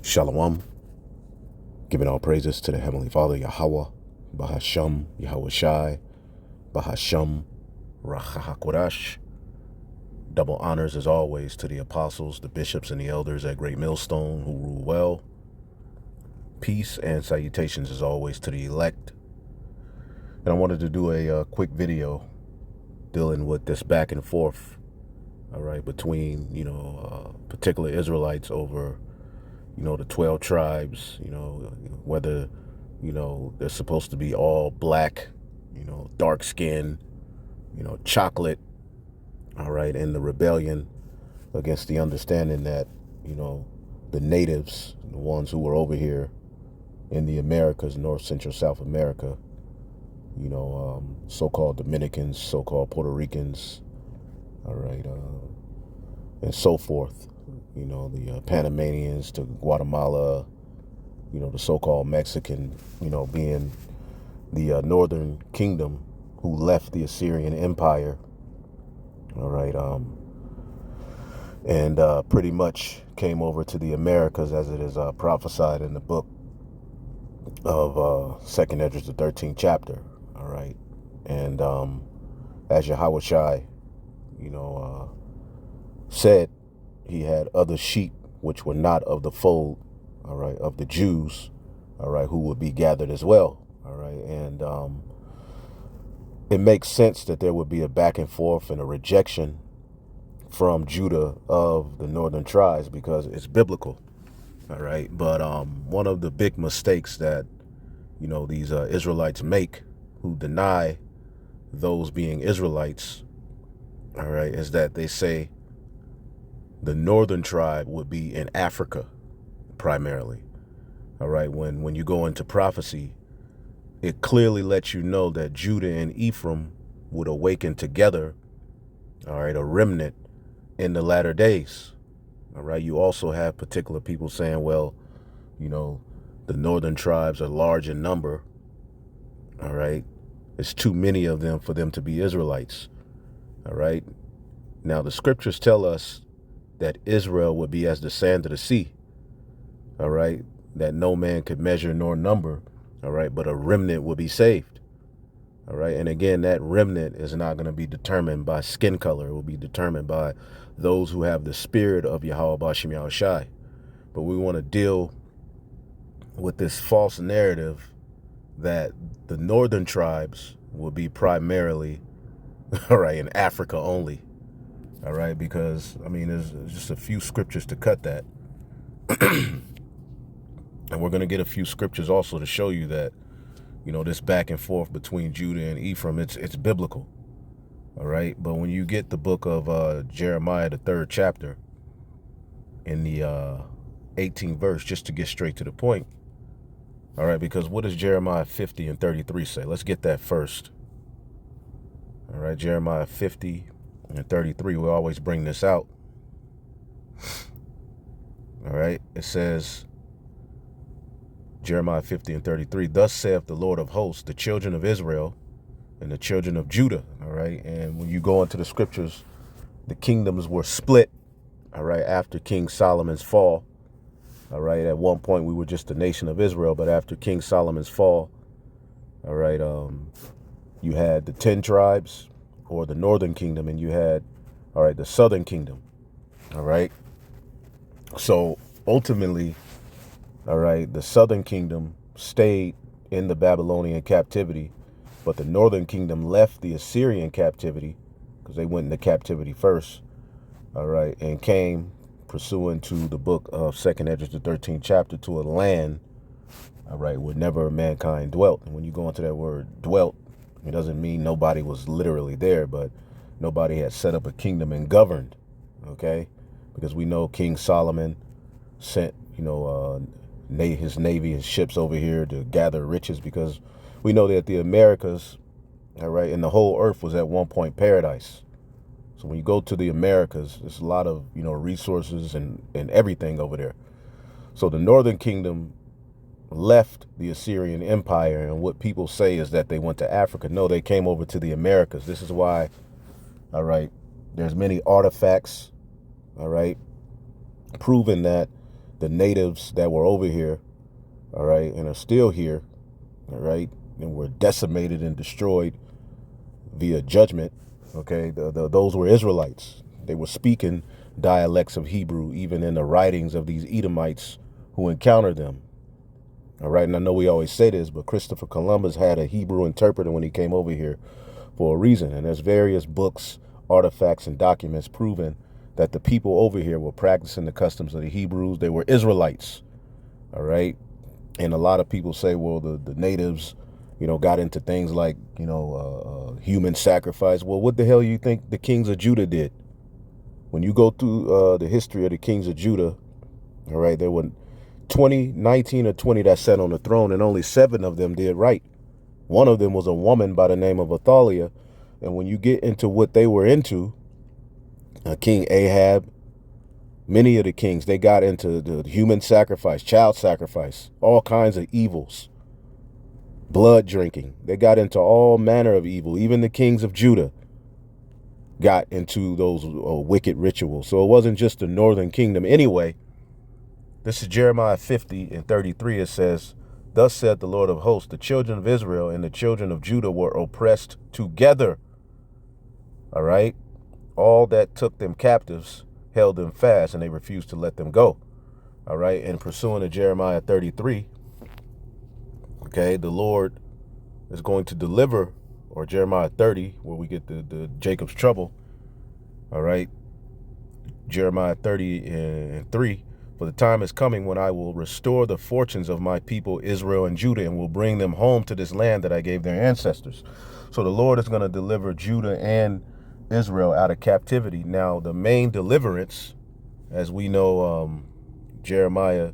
Shalom, giving all praises to the Heavenly Father, Yahweh, Bahasham, Yahweh Shai, Bahasham, Rachahakodash. Double honors as always to the apostles, the bishops, and the elders at Great Millstone who rule well. Peace and salutations as always to the elect. And I wanted to do a quick video dealing with this back and forth, all right, between, particular Israelites over the 12 tribes, whether, they're supposed to be all black, dark skin, chocolate, all right, and the rebellion against the understanding that, the natives, the ones who were over here in the Americas, North, Central, South America, so-called Dominicans, so-called Puerto Ricans, all right, and so forth. The Panamanians to Guatemala, the so-called Mexican, being the northern kingdom who left the Assyrian Empire, all right, and pretty much came over to the Americas as it is prophesied in the book of 2nd Esdras, the 13th chapter, all right, and as Yahweh Shai, said, he had other sheep which were not of the fold, all right, of the Jews, all right, who would be gathered as well, all right, and it makes sense that there would be a back and forth and a rejection from Judah of the northern tribes because it's biblical, all right, but one of the big mistakes that, these Israelites make who deny those being Israelites, all right, is that they say the northern tribe would be in Africa primarily. All right. When you go into prophecy, it clearly lets you know that Judah and Ephraim would awaken together. All right. A remnant in the latter days. All right. You also have particular people saying, well, the northern tribes are large in number. All right. It's too many of them for them to be Israelites. All right. Now, the scriptures tell us that Israel would be as the sand of the sea, all right, that no man could measure nor number, all right, but a remnant will be saved, all right, and again, that remnant is not going to be determined by skin color. It will be determined by those who have the spirit of Yahweh Bashim Yahweh Shai. But we want to deal with this false narrative that the northern tribes will be primarily, all right, in Africa only. All right, because, there's just a few scriptures to cut that. And we're going to get a few scriptures also to show you that, this back and forth between Judah and Ephraim, it's biblical. All right, but when you get the book of Jeremiah, the 3rd chapter, in the 18th verse, just to get straight to the point. All right, because what does Jeremiah 50 and 33 say? Let's get that first. All right, Jeremiah 50 and 33, we always bring this out. All right, it says, Jeremiah 50 and 33, thus saith the Lord of hosts, the children of Israel and the children of Judah. All right, and when you go into the scriptures, the kingdoms were split, all right, after King Solomon's fall. All right, at one point we were just the nation of Israel, but after King Solomon's fall, all right, you had the 10 tribes, or the northern kingdom, and you had, all right, the southern kingdom, all right? So ultimately, all right, the southern kingdom stayed in the Babylonian captivity, but the northern kingdom left the Assyrian captivity because they went into captivity first, all right, and came pursuant to the book of 2nd Esdras, the 13th chapter, to a land, all right, where never mankind dwelt. And when you go into that word dwelt, it doesn't mean nobody was literally there, but nobody had set up a kingdom and governed, okay? Because we know King Solomon sent, his navy, his ships over here to gather riches, because we know that the Americas, all right, and the whole earth was at one point paradise. So when you go to the Americas, there's a lot of, resources and everything over there. So the northern kingdom left the Assyrian Empire, and what people say is that they went to Africa. No, they came over to the Americas. This is why, all right, there's many artifacts, all right, proving that the natives that were over here, all right, and are still here, all right, and were decimated and destroyed via judgment, okay, those were Israelites. They were speaking dialects of Hebrew, even in the writings of these Edomites who encountered them. All right, and I know we always say this, but Christopher Columbus had a Hebrew interpreter when he came over here for a reason. And there's various books, artifacts, and documents proving that the people over here were practicing the customs of the Hebrews. They were Israelites, all right? And a lot of people say, well, the natives, got into things like, human sacrifice. Well, what the hell you think the kings of Judah did? When you go through the history of the kings of Judah, all right, there were 19 or 20 that sat on the throne, and only 7 of them did right. One of them was a woman by the name of Athaliah. And when you get into what they were into, King Ahab, many of the kings, they got into the human sacrifice, child sacrifice, all kinds of evils, blood drinking. They got into all manner of evil. Even the kings of Judah got into those wicked rituals. So it wasn't just the northern kingdom. Anyway, this is Jeremiah 50:33. It says, thus said the Lord of hosts, the children of Israel and the children of Judah were oppressed together. All right. All that took them captives held them fast, and they refused to let them go. All right. And pursuing to Jeremiah 33, okay, the Lord is going to deliver, or Jeremiah 30, where we get the Jacob's trouble. All right. Jeremiah 30:3. For the time is coming when I will restore the fortunes of my people Israel and Judah, and will bring them home to this land that I gave their ancestors. So the Lord is going to deliver Judah and Israel out of captivity. Now, the main deliverance, as we know, Jeremiah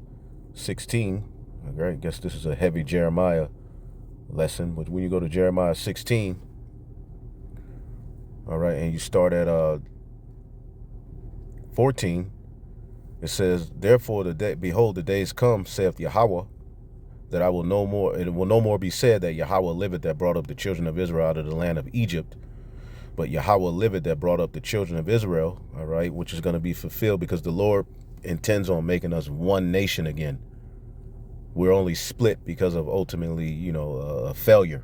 16, okay, I guess this is a heavy Jeremiah lesson, but when you go to Jeremiah 16, all right, and you start at 14, it says, therefore, behold, the days come, saith Yahweh, that I will no more, it will no more be said that Yahweh liveth that brought up the children of Israel out of the land of Egypt, but Yahweh liveth that brought up the children of Israel, all right, which is going to be fulfilled because the Lord intends on making us one nation again. We're only split because of ultimately, a failure,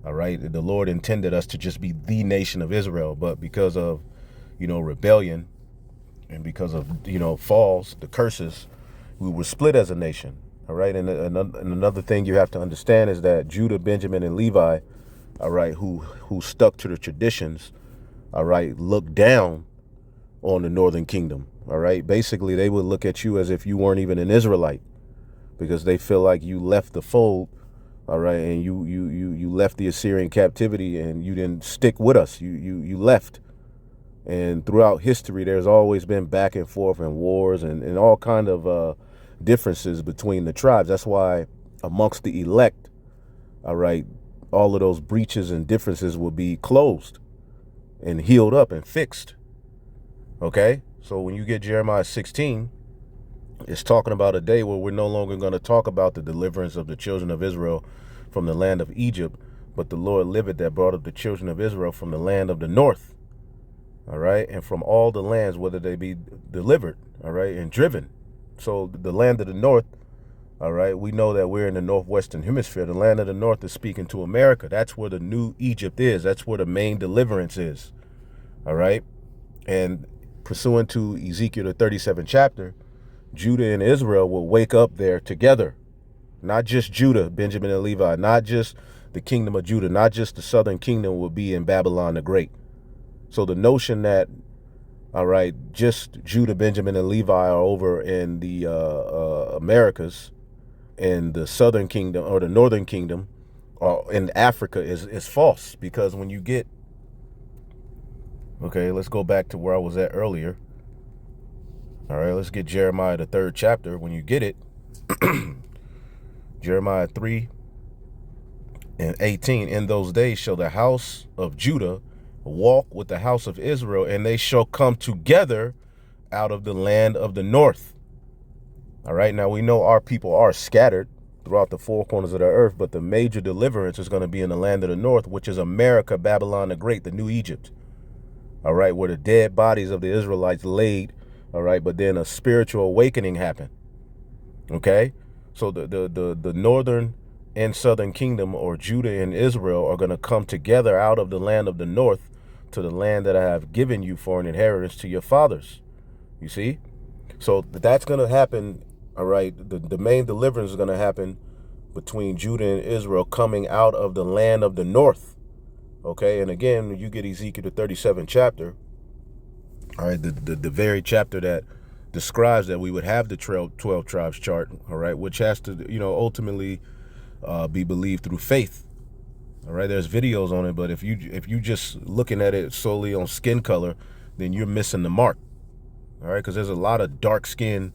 all right? The Lord intended us to just be the nation of Israel, but because of, rebellion, and because of, falls, the curses, we were split as a nation. All right. And another thing you have to understand is that Judah, Benjamin, and Levi, all right, who stuck to the traditions, all right, looked down on the northern kingdom. All right. Basically, they would look at you as if you weren't even an Israelite, because they feel like you left the fold. All right. And you left the Assyrian captivity and you didn't stick with us. You left. And throughout history, there's always been back and forth and wars and all kind of differences between the tribes. That's why amongst the elect, all right, all of those breaches and differences will be closed and healed up and fixed. Okay, so when you get Jeremiah 16, it's talking about a day where we're no longer going to talk about the deliverance of the children of Israel from the land of Egypt, but the Lord liveth that brought up the children of Israel from the land of the north. All right. And from all the lands, whether they be delivered, all right, and driven. So the land of the north, all right, we know that we're in the northwestern hemisphere. The land of the north is speaking to America. That's where the new Egypt is. That's where the main deliverance is. All right. And pursuant to Ezekiel, the 37th chapter, Judah and Israel will wake up there together. Not just Judah, Benjamin, and Levi, not just the kingdom of Judah, not just the southern kingdom will be in Babylon the Great. So the notion that, all right, just Judah, Benjamin, and Levi are over in the Americas, and the southern kingdom or the northern kingdom or in Africa is false. Because when you get, okay, let's go back to where I was at earlier. All right, let's get Jeremiah, the 3rd chapter. When you get it, Jeremiah 3:18, in those days shall the house of Judah walk with the house of Israel, and they shall come together out of the land of the north. All right, now we know our people are scattered throughout the 4 corners of the earth, but the major deliverance is going to be in the land of the north, which is America, Babylon the Great, the new Egypt. All right, where the dead bodies of the Israelites laid. All right, but then a spiritual awakening happened. Okay, so the northern and southern kingdom, or Judah and Israel, are going to come together out of the land of the north to the land that I have given you for an inheritance to your fathers. You see? So that's going to happen. All right. The main deliverance is going to happen between Judah and Israel coming out of the land of the north. Okay. And again, when you get Ezekiel the 37th chapter, all right, the very chapter that describes that we would have the 12 tribes chart, all right, which has to, ultimately be believed through faith. All right, there's videos on it, but if you just looking at it solely on skin color, then you're missing the mark. All right, because there's a lot of dark skinned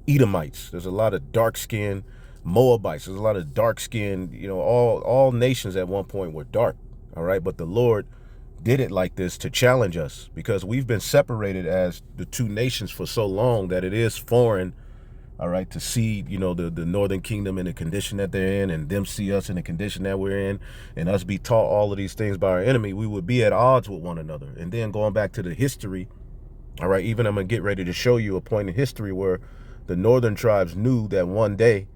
Edomites, there's a lot of dark skinned Moabites, there's a lot of dark skinned, all nations at one point were dark. All right, but the Lord did it like this to challenge us, because we've been separated as the two nations for so long that it is foreign, all right, to see, the northern kingdom in the condition that they're in, and them see us in the condition that we're in, and us be taught all of these things by our enemy. We would be at odds with one another. And then going back to the history, all right, even I'm gonna get ready to show you a point in history where the northern tribes knew that one day,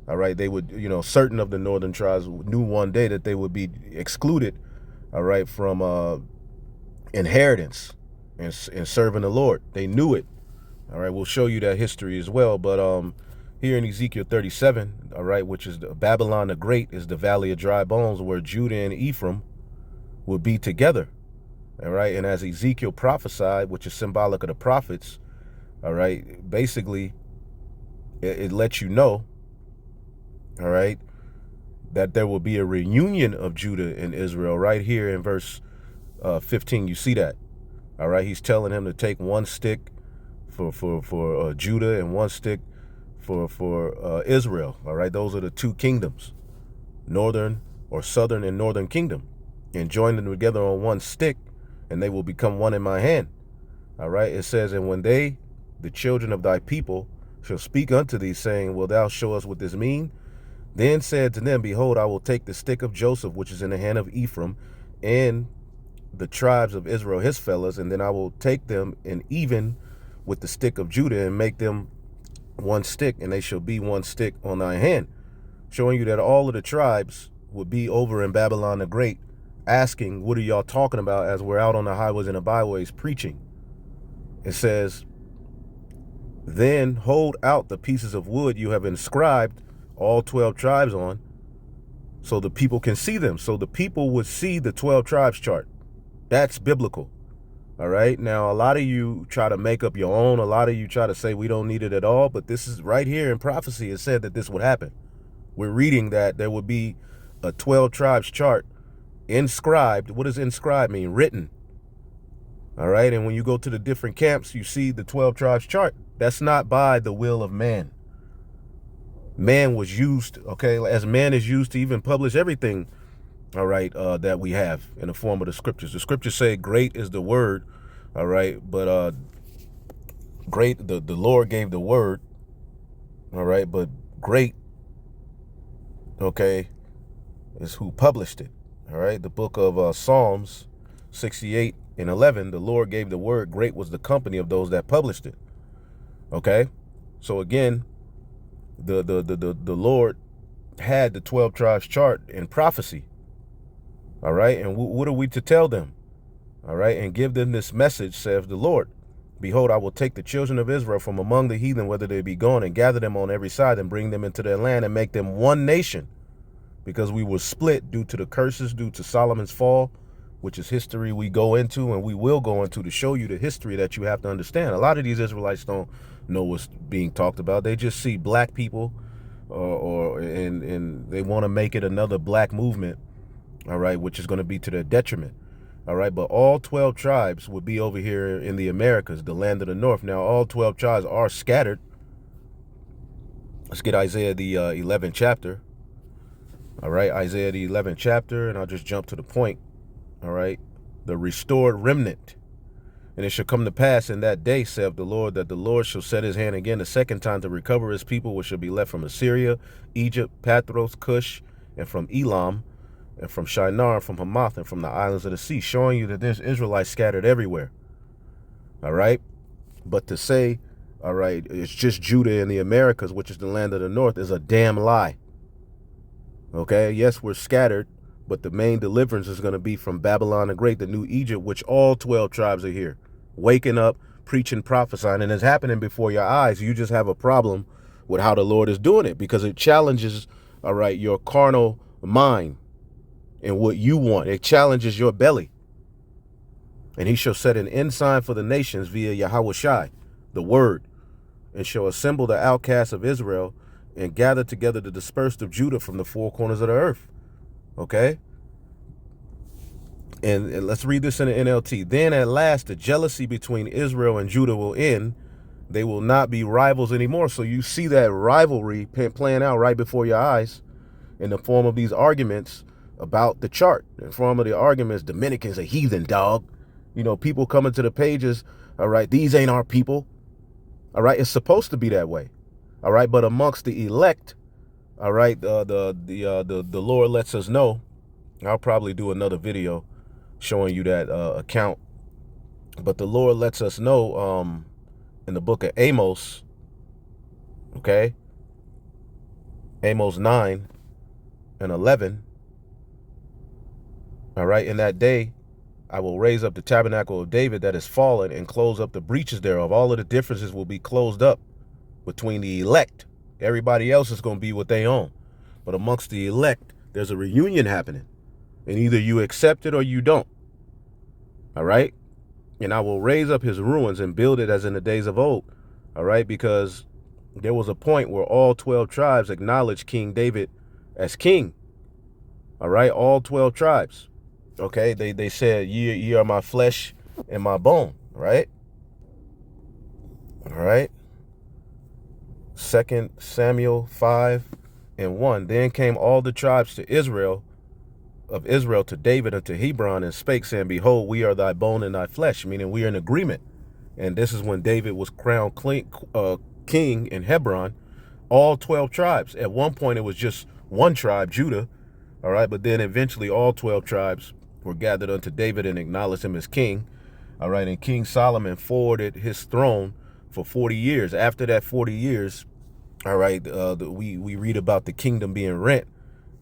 all right, they would, certain of the northern tribes knew one day that they would be excluded, all right, from inheritance and serving the Lord. They knew it. All right, we'll show you that history as well. But here in Ezekiel 37, all right, which is Babylon the Great, is the valley of dry bones, where Judah and Ephraim will be together. All right, and as Ezekiel prophesied, which is symbolic of the prophets, all right, basically it lets you know, all right, that there will be a reunion of Judah and Israel right here in verse 15. You see that? All right, he's telling him to take one stick for Judah and one stick for Israel. All right, those are the two kingdoms, northern or southern and northern kingdom, and join them together on one stick, and they will become one in my hand. All right, it says, and when they, the children of thy people, shall speak unto thee, saying, wilt thou show us what this mean? Then said to them, behold, I will take the stick of Joseph, which is in the hand of Ephraim, and the tribes of Israel, his fellows, and then I will take them and even with the stick of Judah and make them one stick, and they shall be one stick on thy hand, showing you that all of the tribes would be over in Babylon the Great, asking, what are y'all talking about, as we're out on the highways and the byways preaching. It says, then hold out the pieces of wood you have inscribed all 12 tribes on, so the people can see them. So the people would see the 12 tribes chart. That's biblical. All right. Now, a lot of you try to make up your own. A lot of you try to say we don't need it at all. But this is right here in prophecy. It said that this would happen. We're reading that there would be a 12 tribes chart inscribed. What does inscribed mean? Written. All right. And when you go to the different camps, you see the 12 tribes chart. That's not by the will of man. Man was used, okay, as man is used to even publish everything, all right, that we have in the form of the scriptures. The scriptures say great is the word, all right, but great, the Lord gave the word, all right, but great, okay, is who published it, all right. The book of Psalms 68 and 11, the Lord gave the word, great was the company of those that published it, okay. So again, the Lord had the 12 tribes chart in prophecy. All right. And what are we to tell them? All right. And give them this message, says the Lord. Behold, I will take the children of Israel from among the heathen, whether they be gone, and gather them on every side and bring them into their land and make them one nation, because we were split due to the curses, due to Solomon's fall, which is history we go into and we will go into to show you the history that you have to understand. A lot of these Israelites don't know what's being talked about. They just see black people and they want to make it another black movement, all right, which is going to be to their detriment. All right, but all 12 tribes would be over here in the Americas, the land of the north. Now, all 12 tribes are scattered. Let's get Isaiah the 11th chapter. All right, Isaiah the 11th chapter, and I'll just jump to the point. All right, the restored remnant. And it shall come to pass in that day, saith the Lord, that the Lord shall set his hand again the second time to recover his people, which shall be left from Assyria, Egypt, Pathros, Cush, and from Elam, and from Shinar, from Hamath, and from the islands of the sea, showing you that there's Israelites scattered everywhere. All right. But to say all right, it's just Judah in the Americas, which is the land of the north, is a damn lie. Okay, yes, we're scattered, but the main deliverance is going to be from Babylon the Great, the new Egypt, which all 12 tribes are here, waking up, preaching, prophesying, and it's happening before your eyes. You just have a problem with how the Lord is doing it, because it challenges, all right, your carnal mind and what you want. It challenges your belly. And he shall set an ensign for the nations via Yahweh Shai, the word, and shall assemble the outcasts of Israel and gather together the dispersed of Judah from the four corners of the earth. Okay? And let's read this in the NLT. Then at last the jealousy between Israel and Judah will end. They will not be rivals anymore. So you see that rivalry playing out right before your eyes in the form of these arguments about the chart. In the form of the arguments, Dominicans are heathen, dog. You know, people coming to the pages, all right, these ain't our people. All right, it's supposed to be that way. All right, but amongst the elect, all right, the Lord lets us know. I'll probably do another video showing you that account. But the Lord lets us know in the book of Amos, okay, Amos 9 and 11, all right, in that day, I will raise up the tabernacle of David that is fallen and close up the breaches thereof. All of the differences will be closed up between the elect. Everybody else is going to be what they own. But amongst the elect, there's a reunion happening. And either you accept it or you don't. All right? And I will raise up his ruins and build it as in the days of old. All right? Because there was a point where all 12 tribes acknowledged King David as king. All right? All 12 tribes. Okay? They said, ye are my flesh and my bone. Right? All right? 2 Samuel 5:1. Then came all the tribes to Israel, of Israel to David unto Hebron, and spake, saying, behold, we are thy bone and thy flesh, meaning we are in agreement. And this is when David was crowned king in Hebron, all 12 tribes. At one point, it was just one tribe, Judah, all right, but then eventually all 12 tribes were gathered unto David and acknowledged him as king, all right, and King Solomon forwarded his throne for 40 years. After that 40 years, all right, we read about the kingdom being rent,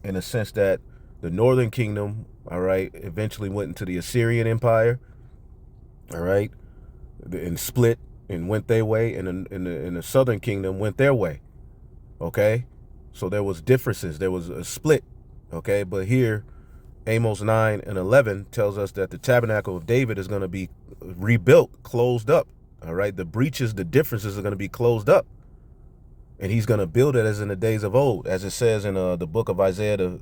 in a sense that the northern kingdom, all right, eventually went into the Assyrian Empire, all right, and split and went their way, and in the southern kingdom went their way, okay? So there was differences, there was a split, okay? But here, Amos 9 and 11 tells us that the tabernacle of David is going to be rebuilt, closed up, all right? The breaches, the differences are going to be closed up. And he's going to build it as in the days of old, as it says in the book of Isaiah, the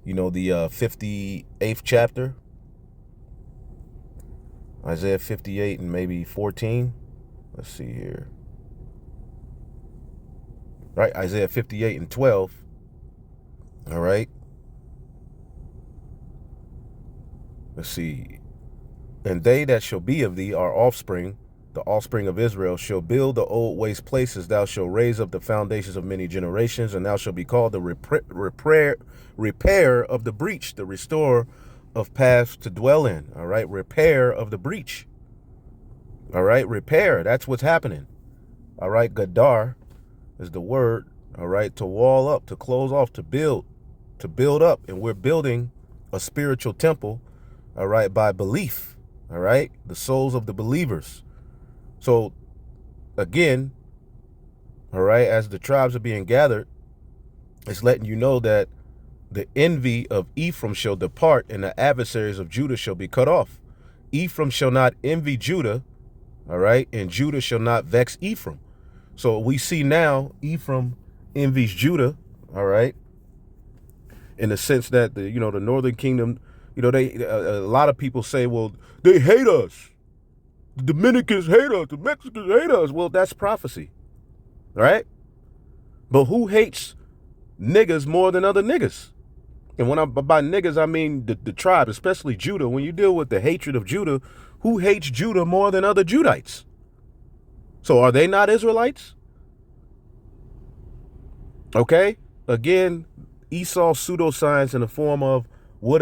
58th chapter. Isaiah 58 and maybe 14. Let's see here. Right, Isaiah 58 and 12. All right. Let's see. And they that shall be of thee are offspring, the offspring of Israel, shall build the old waste places. Thou shalt raise up the foundations of many generations, and thou shalt be called the repair of the breach, the restorer of paths to dwell in. All right, repair of the breach. All right, repair. That's what's happening. All right, Gadar is the word. All right, to wall up, to close off, to build up, and we're building a spiritual temple. All right, by belief. All right, the souls of the believers. So, again, all right, as the tribes are being gathered, it's letting you know that the envy of Ephraim shall depart, and the adversaries of Judah shall be cut off. Ephraim shall not envy Judah, all right, and Judah shall not vex Ephraim. So we see now Ephraim envies Judah, all right, in the sense that the northern kingdom, they a lot of people say, well, they hate us. The Dominicans hate us. The Mexicans hate us. Well, that's prophecy, right? But who hates niggas more than other niggas? And when by niggas, I mean the tribe, especially Judah. When you deal with the hatred of Judah, who hates Judah more than other Judites? So are they not Israelites? Okay? Again, Esau's pseudoscience in the form of what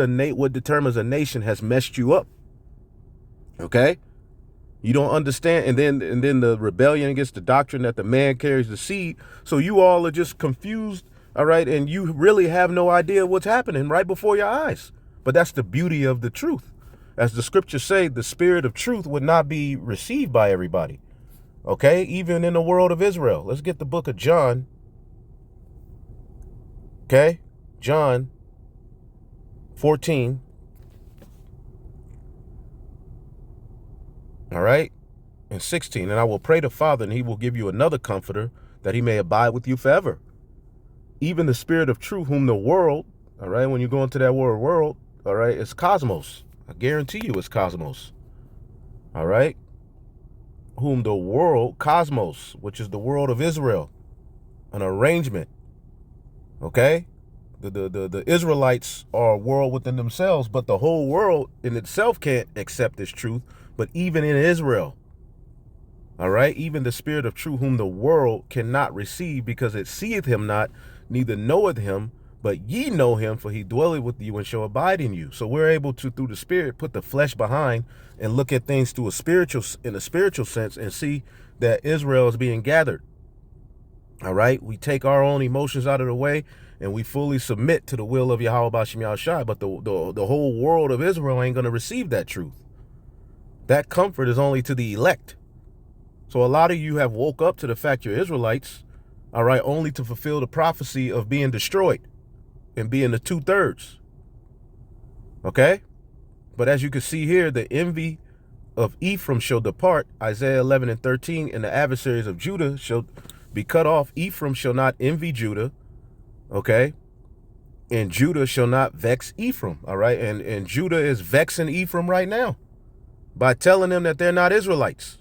determines a nation has messed you up. Okay? You don't understand. And then the rebellion against the doctrine that the man carries the seed. So you all are just confused. All right. And you really have no idea what's happening right before your eyes. But that's the beauty of the truth. As the scriptures say, the spirit of truth would not be received by everybody. Okay. Even in the world of Israel. Let's get the book of John. Okay. John 14. All right. And 16. And I will pray the Father, and he will give you another comforter, that he may abide with you forever. Even the spirit of truth, whom the world, all right, when you go into that word world, all right, it's cosmos. I guarantee you it's cosmos. All right. Whom the world, cosmos, which is the world of Israel, an arrangement. Okay. The Israelites are a world within themselves, but the whole world in itself can't accept this truth. But even in Israel, all right, even the spirit of truth, whom the world cannot receive, because it seeth him not, neither knoweth him, but ye know him, for he dwelleth with you and shall abide in you. So we're able to, through the spirit, put the flesh behind and look at things in a spiritual sense, and see that Israel is being gathered. All right, we take our own emotions out of the way, and we fully submit to the will of Yahweh Bashim Yahushai. But the whole world of Israel ain't going to receive that truth. That comfort is only to the elect. So a lot of you have woke up to the fact you're Israelites, all right, only to fulfill the prophecy of being destroyed and being the 2/3. Okay? But as you can see here, the envy of Ephraim shall depart, Isaiah 11 and 13, and the adversaries of Judah shall be cut off. Ephraim shall not envy Judah, okay? And Judah shall not vex Ephraim, all right? And Judah is vexing Ephraim right now by telling them that they're not Israelites.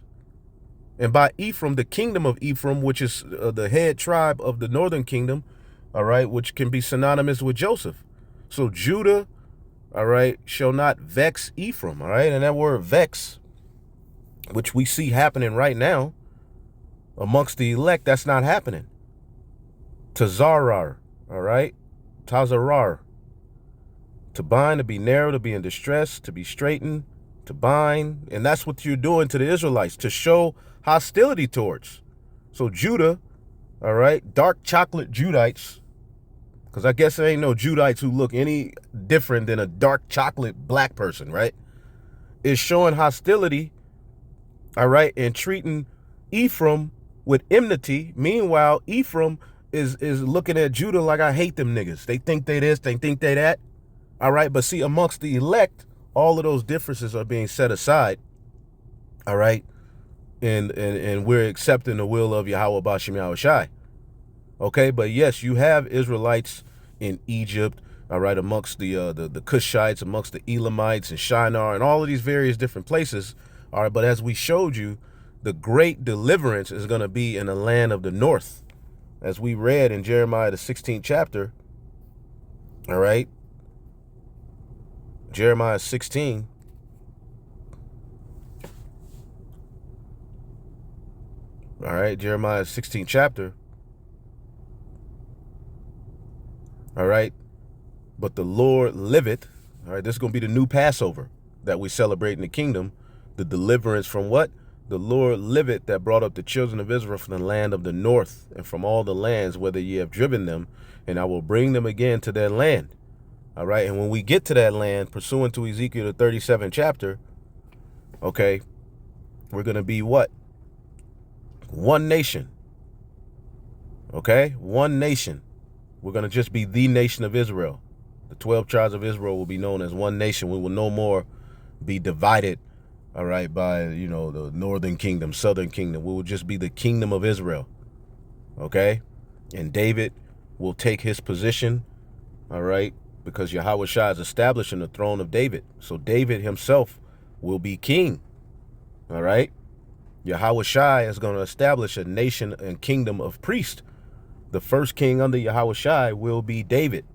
And by Ephraim, the kingdom of Ephraim, which is the head tribe of the northern kingdom, all right, which can be synonymous with Joseph. So Judah, all right, shall not vex Ephraim, all right? And that word vex, which we see happening right now amongst the elect, that's not happening. Tazarar, all right? Tazarar. To bind, to be narrow, to be in distress, to be straightened, to bind. And that's what you're doing to the Israelites, to show hostility towards. So Judah, all right, dark chocolate Judites, because I guess there ain't no Judites who look any different than a dark chocolate black person, right? Is showing hostility, all right, and treating Ephraim with enmity. Meanwhile, Ephraim is looking at Judah like, I hate them niggas. They think they this, they think they that. All right, but see, amongst the elect, all of those differences are being set aside. All right. And we're accepting the will of Yahweh Bashim Yahushai. Okay, but yes, you have Israelites in Egypt, all right, amongst the Cushites, amongst the Elamites and Shinar and all of these various different places. All right, but as we showed you, the great deliverance is going to be in the land of the north. As we read in Jeremiah, the 16th chapter, all right, Jeremiah 16, all right, Jeremiah 16th chapter, all right, but the Lord liveth, all right, this is going to be the new Passover that we celebrate in the kingdom, the deliverance from what? The Lord liveth, that brought up the children of Israel from the land of the north and from all the lands whither ye have driven them, and I will bring them again to their land. All right, and when we get to that land, pursuant to Ezekiel, the 37th chapter, okay, we're going to be what? One nation. Okay, one nation. We're going to just be the nation of Israel. The 12 tribes of Israel will be known as one nation. We will no more be divided, all right, by, you know, the northern kingdom, southern kingdom. We will just be the kingdom of Israel. Okay, and David will take his position, all right, because Yahweh Shai is establishing the throne of David. So David himself will be king. All right. Yahweh Shai is going to establish a nation and kingdom of priests. The first king under Yahweh Shai will be David.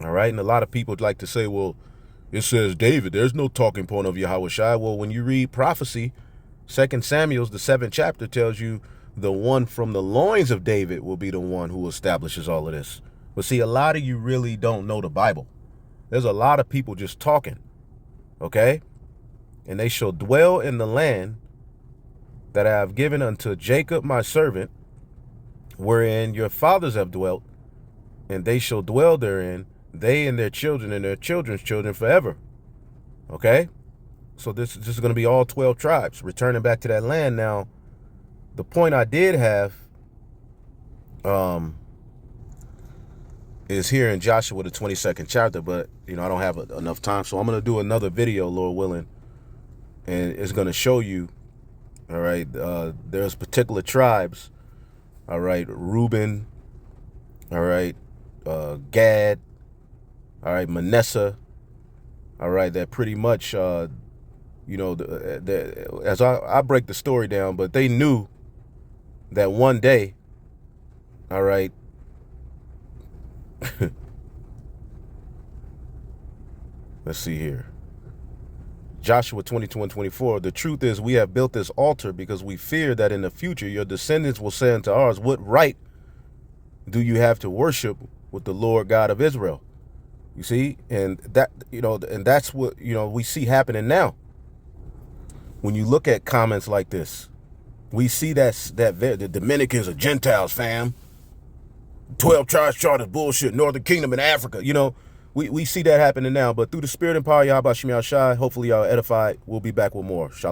All right. And a lot of people like to say, well, it says David. There's no talking point of Yahweh Shai. Well, when you read prophecy, 2 Samuel, the 7th chapter tells you the one from the loins of David will be the one who establishes all of this. But see, a lot of you really don't know the Bible. There's a lot of people just talking, okay? And they shall dwell in the land, that I have given unto Jacob my servant, wherein your fathers have dwelt, and they shall dwell therein, they and their children and their children's children forever. Okay? So this is going to be all 12 tribes returning back to that land. Now, the point I did have is here in Joshua, the 22nd chapter, but, I don't have enough time. So I'm going to do another video, Lord willing, and it's going to show you, all right, there's particular tribes, all right, Reuben, all right, Gad, all right, Manasseh, all right, that pretty much, as I break the story down, but they knew that one day, all right, let's see here. Joshua 22:24, the truth is we have built this altar because we fear that in the future your descendants will say unto ours, what right do you have to worship with the Lord God of Israel? You see, and that, and that's what, we see happening now. When you look at comments like this, we see that the Dominicans are Gentiles, fam. 12 tribes charters, bullshit, Northern Kingdom in Africa. We see that happening now, but through the spirit and power of Yahweh Shem Yahushai, hopefully y'all edified. We'll be back with more. Shalom.